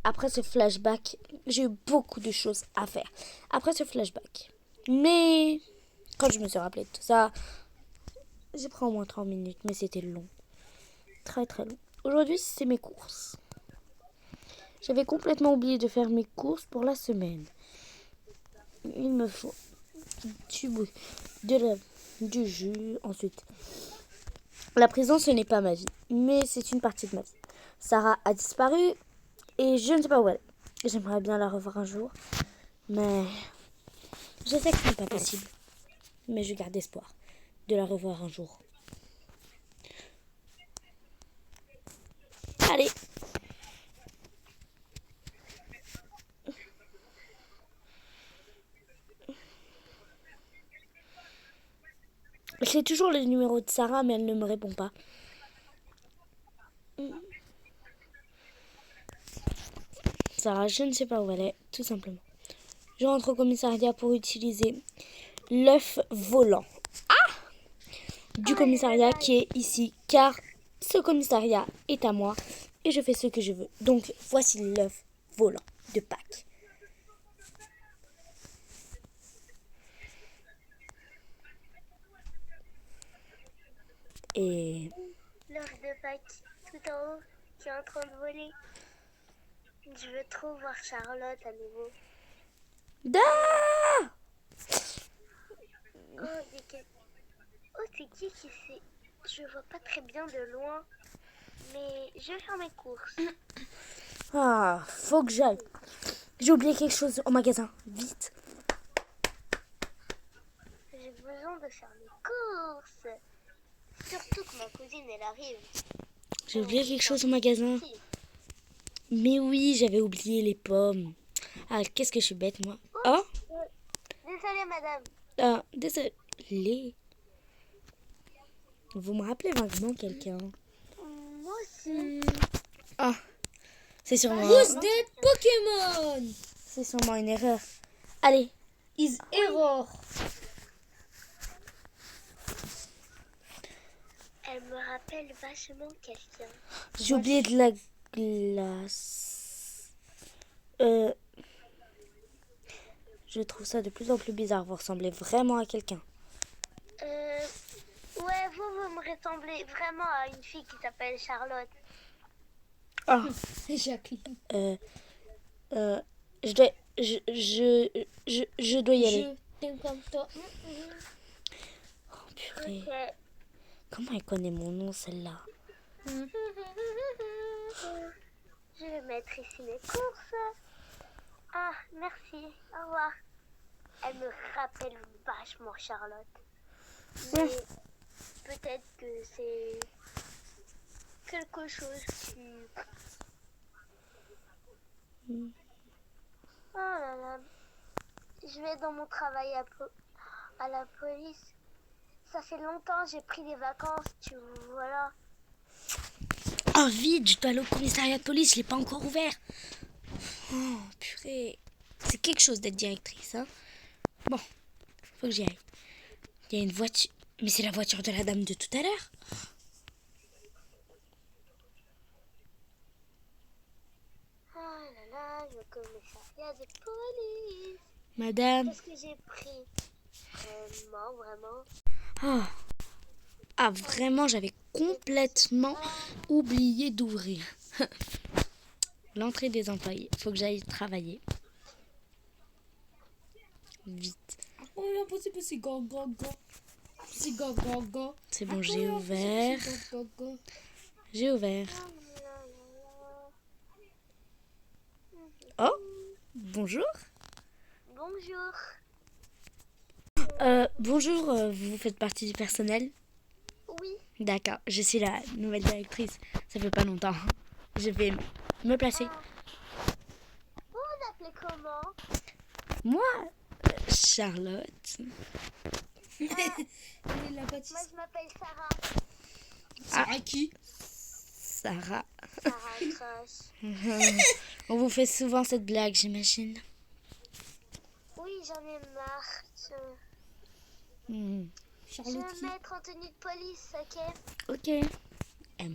après ce flashback, j'ai eu beaucoup de choses à faire. Après ce flashback. Mais quand je me suis rappelé de tout ça, j'ai pris au moins 30 minutes, mais c'était long. Très très long. Aujourd'hui, c'est mes courses. J'avais complètement oublié de faire mes courses pour la semaine. Il me faut du jus, ensuite. La prison, ce n'est pas ma vie, mais c'est une partie de ma vie. Sarah a disparu et je ne sais pas où elle est. J'aimerais bien la revoir un jour, mais je sais que ce n'est pas possible. Mais je garde espoir de la revoir un jour. Allez. J'ai toujours le numéro de Sarah, mais elle ne me répond pas. Sarah, je ne sais pas où elle est, tout simplement. Je rentre au commissariat pour utiliser l'œuf volant du commissariat qui est ici, car ce commissariat est à moi et je fais ce que je veux. Donc, voici l'œuf volant de Pâques. Et L'œuf de Pâques, tout en haut, qui est en train de voler. Je veux trop voir Charlotte à nouveau. Oh, c'est qui c'est? Je vois pas très bien de loin, mais je vais faire mes courses. Ah, faut que j'aille. J'ai oublié quelque chose au magasin. Vite. J'ai besoin de faire mes courses. Surtout que ma cousine, elle arrive. J'ai oublié quelque chose au magasin. Mais oui, j'avais oublié les pommes. Ah, qu'est-ce que je suis bête, moi. Oh, Désolée, madame. ah, désolé. Vous me rappelez vaguement quelqu'un. Moi aussi. Ah, c'est sûrement... Who's dead Pokémon C'est sûrement une erreur. Allez. is error. Elle me rappelle vachement quelqu'un. J'ai oublié de la glace. Je trouve ça de plus en plus bizarre. Vous ressemblez vraiment à quelqu'un. Ouais, vous me ressemblez vraiment à une fille qui s'appelle Charlotte. Ah, Jacqueline. je dois... Je dois y aller. Je t'aime comme toi. Oh, purée. Ok. Comment elle connaît mon nom, celle-là? Je vais mettre ici mes courses. Ah, merci. Au revoir. Elle me rappelle vachement Charlotte. Mais peut-être que c'est quelque chose qui... Oh là là. Je vais dans mon travail à la police. Ça fait longtemps, j'ai pris des vacances, tu vois là. Oh, vite, je dois aller au commissariat de police. Je l'ai pas encore ouvert. Oh, purée. C'est quelque chose d'être directrice, hein. Bon, faut que j'y aille. Il y a une voiture. Mais c'est la voiture de la dame de tout à l'heure. Oh là là, le commissariat de police. Madame. Qu'est-ce que j'ai pris? Vraiment. Oh. Ah, vraiment, j'avais complètement oublié d'ouvrir. L'entrée des employés. Faut que j'aille travailler. Vite. Oh, il a passé go, go, go. C'est go, go, go. C'est bon, j'ai ouvert. Go, go, go. J'ai ouvert. Oh, bonjour. Bonjour. Bonjour, vous faites partie du personnel? Oui. D'accord, je suis la nouvelle directrice. Ça fait pas longtemps. Je vais me placer. Vous vous appelez comment? Moi, Charlotte. Il est la Moi, pâtisserie. je m'appelle Sarah. Sarah qui Sarah. Sarah Crush. On vous fait souvent cette blague, j'imagine. Oui, j'en ai marre. Hmm, Je Charlotte vais qui me mettre en tenue de police, ok? ok. Elle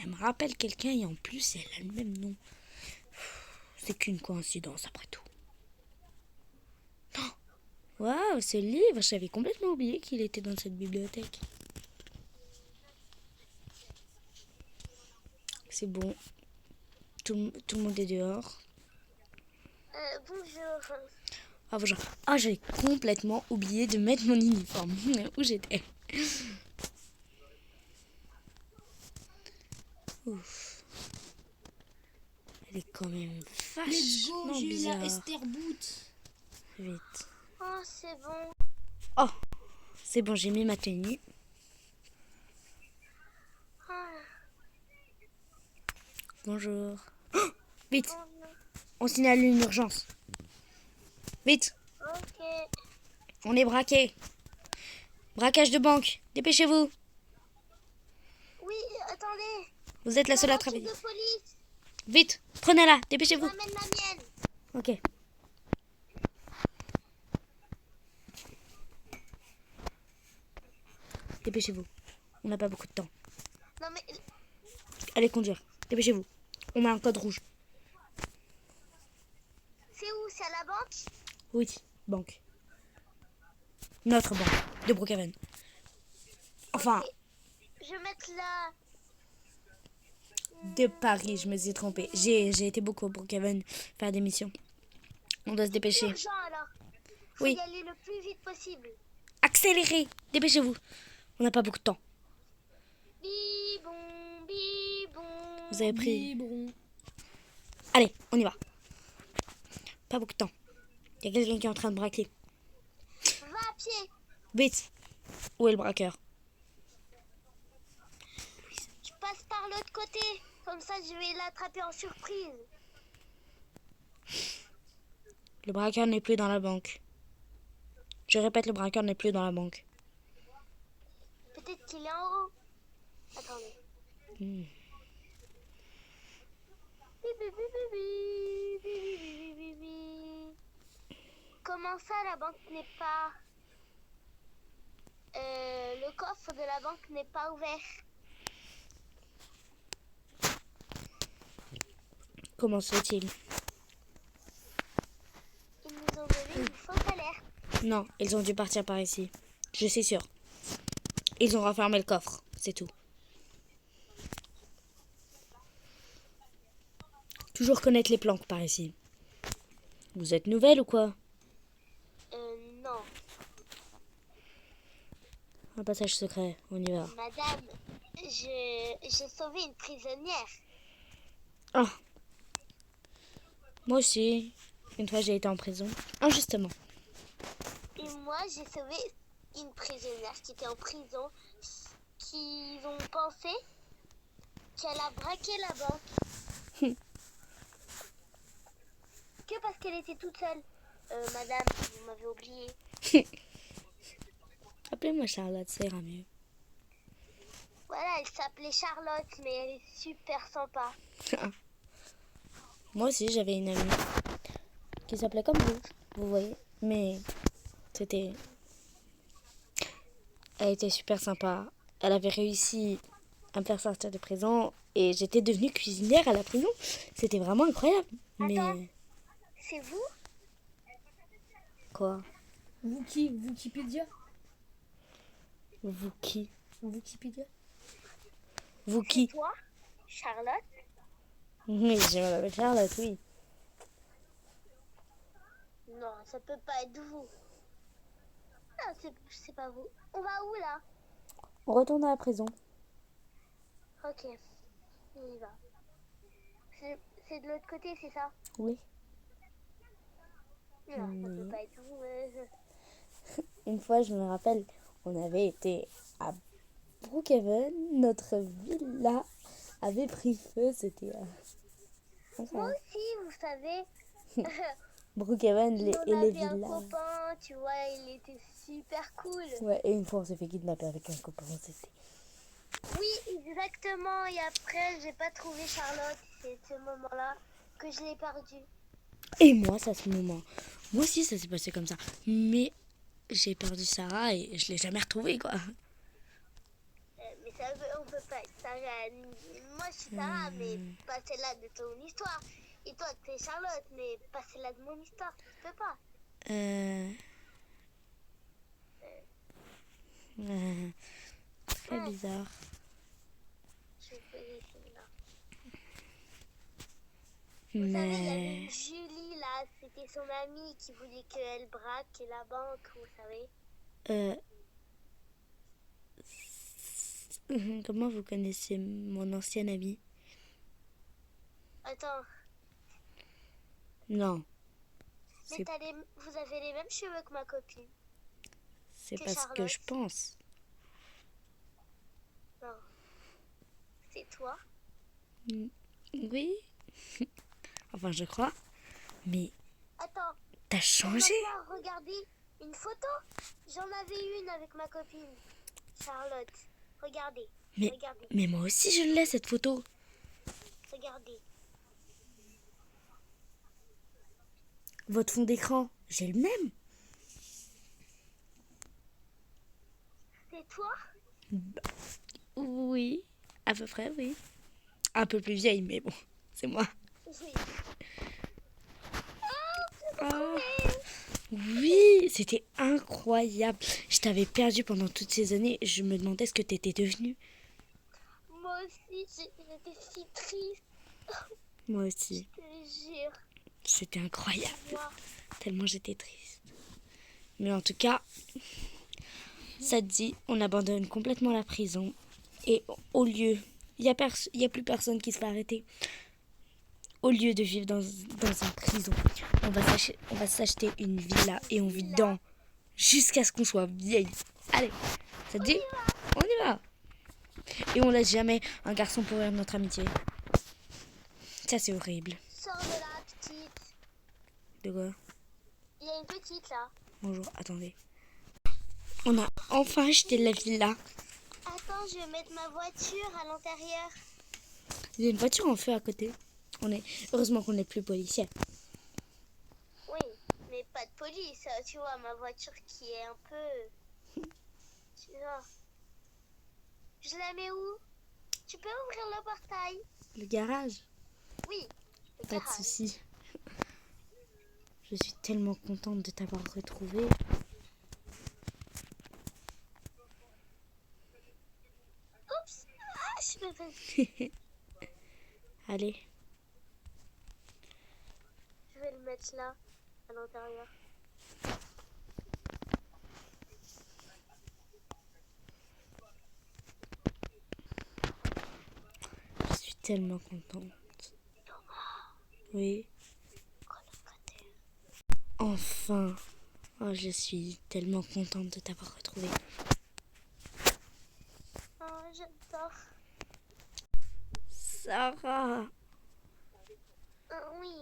me rappelle quelqu'un et en plus, elle a le même nom. C'est qu'une coïncidence après tout. Waouh, ce livre, j'avais complètement oublié qu'il était dans cette bibliothèque. C'est bon. Tout le monde est dehors. Bonjour. Ah, bonjour. Ah, j'ai complètement oublié de mettre mon uniforme. Où j'étais. Ouf. Elle est quand même Let's go, vachement j'ai eu la bizarre. Esther Boot. Vite. Oh, c'est bon. Oh, c'est bon, j'ai mis ma tenue. Ah, Bonjour. Oh, vite, bonjour. on signale une urgence. Vite, Ok. on est braqué. Braquage de banque, dépêchez-vous. Oui, attendez. Vous êtes la seule à La voiture travailler. de police. Vite, prenez-la, dépêchez-vous. J'amène la mienne. Ok. Dépêchez-vous. On n'a pas beaucoup de temps. Non mais Allez conduire. Dépêchez-vous. On a un code rouge. c'est où? C'est à la banque? Oui, banque. Notre banque de Brookhaven. Enfin, Je vais mettre la... de Paris, je me suis trompée. J'ai été beaucoup à Brookhaven faire des missions. On doit se dépêcher. Urgent alors. Faut Oui. y aller le plus vite possible. Accélérez. Dépêchez-vous. On n'a pas beaucoup de temps. Bibon, bibon. Vous avez pris... Biberon. Allez, on y va. Pas beaucoup de temps. Il y a quelqu'un qui est en train de braquer. Va à pied. Vite. Où est le braqueur? Je passe par l'autre côté. Comme ça, je vais l'attraper en surprise. Le braqueur n'est plus dans la banque. Je répète, le braqueur n'est plus dans la banque. Peut-être qu'il est en haut. Attendez. Hmm. Bi, bi, bi, bi, bi, bi, bi, bi, bi, bi. Comment ça, la banque n'est pas... le coffre de la banque n'est pas ouvert. Comment se fait-il? Ils nous ont donné une fausse alerte. Non, ils ont dû partir par ici. Je suis sûre. Ils ont refermé le coffre, c'est tout. Toujours connaître les planques par ici. Vous êtes nouvelle ou quoi? Non. Un passage secret, on y va. Madame, j'ai sauvé une prisonnière. Ah. Moi aussi. Une fois j'ai été en prison. Injustement. Et moi, j'ai sauvé une prisonnière qui était en prison, qui ont pensé qu'elle a braqué la banque. Que parce qu'elle était toute seule. Madame, vous m'avez oublié. Appelez-moi Charlotte, ça ira mieux. Voilà, elle s'appelait Charlotte, mais elle est super sympa. Moi aussi j'avais une amie qui s'appelait comme vous voyez. Mais c'était... Elle était super sympa. Elle avait réussi à me faire sortir de prison et j'étais devenue cuisinière à la prison. C'était vraiment incroyable. Mais... Attends. C'est vous? Quoi? Vous qui? Wikipédia? Vous qui? Wikipédia? Vous qui? Toi, Charlotte? Oui, je m'appelle Charlotte, oui. Non, ça peut pas être vous. Non, c'est pas vous. On va où là? On retourne à la prison. Ok, on y va. C'est de l'autre côté, c'est ça? Oui. Non, ça peut pas être vous. Une fois, je me rappelle, on avait été à Brookhaven. Notre villa avait pris feu. C'était... Moi aussi, vous savez. Brookhaven et On les avait un villas. copain, tu vois, il était super cool. Ouais, et une fois, on s'est fait kidnapper avec un copain. C'était... Oui, exactement. Et après, j'ai pas trouvé Charlotte. C'est ce moment-là que je l'ai perdue. Et moi, c'est à ce moment. Moi aussi, ça s'est passé comme ça. Mais j'ai perdu Sarah et je l'ai jamais retrouvée, quoi. Mais ça, on peut pas être Sarah. Moi, je suis Sarah, mais pas celle-là de ton histoire. Et toi, t'es Charlotte, mais pas celle-là de mon histoire. Tu peux pas. Très Ouais, bizarre. je vais poser celle-là. Vous savez, il y avait une Mais... Julie là, c'était son amie qui voulait qu'elle braque la banque, vous savez. Comment vous connaissez mon ancien ami? Attends, Non, mais c'est vous avez les mêmes cheveux que ma copine. c'est Que pas ce que je Charlotte. pense. Non, c'est toi. Oui. Enfin, je crois. Mais Attends, t'as on va changé? pouvoir regarder une photo. J'en avais une avec ma copine, Charlotte. Regardez, Mais, regardez, mais moi aussi, je l'ai, cette photo. regardez. Votre fond d'écran, j'ai le même. C'est toi? Oui, à peu près, oui. Un peu plus vieille, mais bon, c'est moi. Oui. Ah, oui, c'était incroyable. Je t'avais perdu pendant toutes ces années. Je me demandais ce que t'étais devenue. Moi aussi, j'étais si triste, Moi aussi. je te jure. C'était incroyable. Moi, Tellement j'étais triste. Mais en tout cas, ça te dit, on abandonne complètement la prison. Et au lieu, il y a plus personne qui se fait arrêter. Au lieu de vivre dans une prison, on va s'acheter une villa et on vit dedans jusqu'à ce qu'on soit vieille. Allez, ça te dit? On y va. Et on laisse jamais un garçon pourrir notre amitié. Ça, c'est horrible. sors de là, petite. De quoi? Il y a une petite là. Bonjour, attendez. On a enfin acheté la villa. Attends, je vais mettre ma voiture à l'intérieur. Il y a une voiture en feu à côté. Heureusement qu'on n'est plus policier. Oui, mais pas de police. Tu vois, ma voiture qui est un peu... Tu vois. Je la mets où? Tu peux ouvrir le portail? Le garage? Oui, le Pas de garage. souci. Je suis tellement contente de t'avoir retrouvée. Oups, ah, je me fais... Allez. Je vais le mettre là, à l'intérieur. Je suis tellement contente. Oui. Colocataire. Enfin. Oh, je suis tellement contente de t'avoir retrouvée. Oh, j'adore. Sarah, Oui,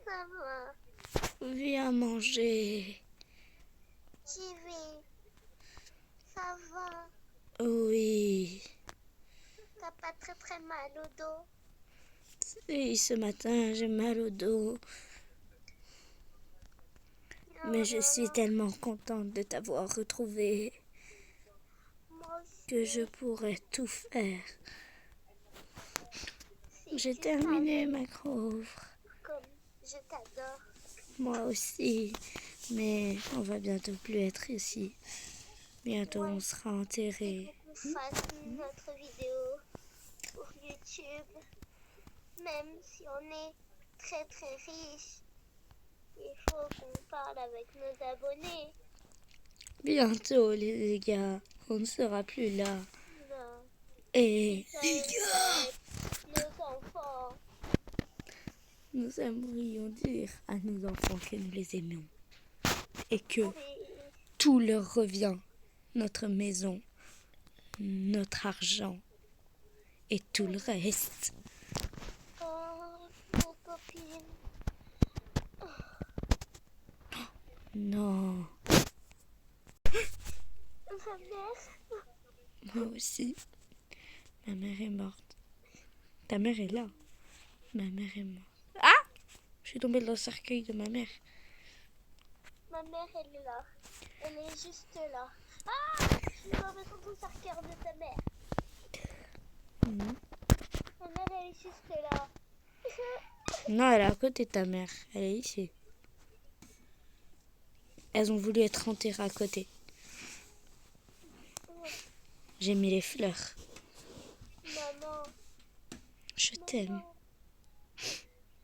ça va. viens manger. J'y vais. Ça va. Oui. T'as pas très très mal au dos? Et ce matin, j'ai mal au dos. Mais je suis tellement contente de t'avoir retrouvée Moi aussi. que je pourrais tout faire. Si J'ai tu terminé savais ma couvre. comme je t'adore. Moi aussi. Mais on va bientôt plus être ici. Bientôt Ouais. on sera enterrés. On fasse notre vidéo pour YouTube. Même si on est très très riche, il faut qu'on parle avec nos abonnés. Bientôt les gars, on ne sera plus là. Non. Et Ça va être nos enfants. nous aimerions dire à nos enfants que nous les aimions. Et que Oui. tout leur revient. Notre maison, notre argent et tout le reste. Oh, mon copine. Non, Ma mère. moi aussi. Ma mère est morte. Ta mère est là. Ma mère est morte. Ah! Je suis tombée dans le cercueil de ma mère. Ma mère, elle est là. Elle est juste là. Ah! Je suis tombée sur ton cercueil de ta mère. Mhm. Ma mère, elle est juste là. Non, elle est à côté de ta mère. Elle est ici. Elles ont voulu être enterrées à côté. J'ai mis les fleurs. Maman, Je t'aime. maman.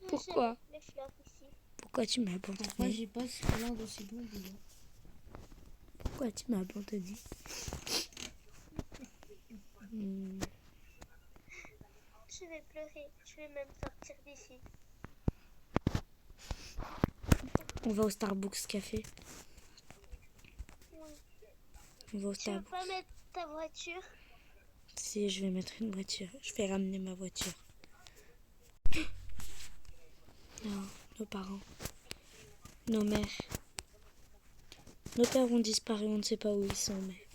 Pourquoi? J'ai les fleurs ici. Pourquoi tu m'as Pourquoi abandonné? j'ai pas ce fleur de ces bons boulot? Pourquoi tu m'as abandonné? Je vais pleurer. Je vais même sortir d'ici. On va au Starbucks Café. Oui. On va au Tu veux Starbucks. pas mettre ta voiture? Si, je vais mettre une voiture. Je vais ramener ma voiture. Non, nos parents. Nos mères. Nos pères ont disparu, on ne sait pas où ils sont, mais...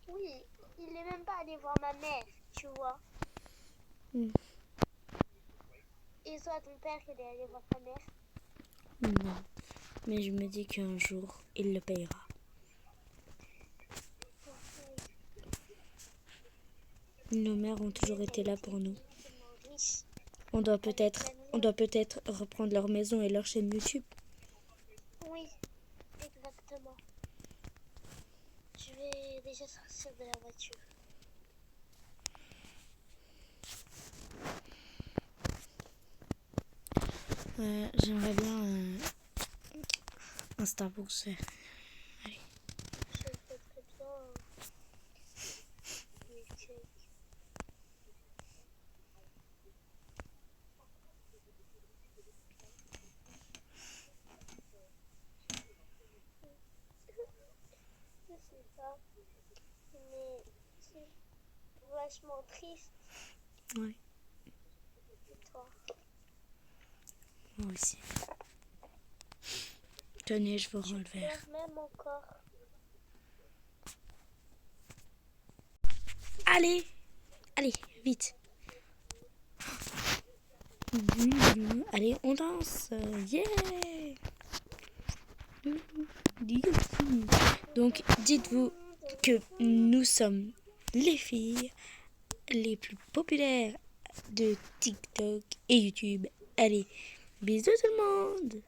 Oui. Il est même pas allé voir ma mère, tu vois. Mm. Et toi, ton père, il est allé voir ta mère? Non. Mais je me dis qu'un jour, il le payera. Nos mères ont toujours été là pour nous. Tellement riche. On doit peut-être reprendre leur maison et leur chaîne YouTube. Oui, exactement. Je vais déjà sortir de la voiture. J'aimerais bien un Starbucks. Je voudrais bien un milkshake. Je sais pas, mais c'est vachement triste. Ouais, Et toi? moi aussi. Tenez, je vous rends le verre. Pleure même encore. Allez, allez, vite. Allez, on danse. Yeah. Donc, dites-vous que nous sommes les filles les plus populaires de TikTok et YouTube. Allez, bisous tout le monde.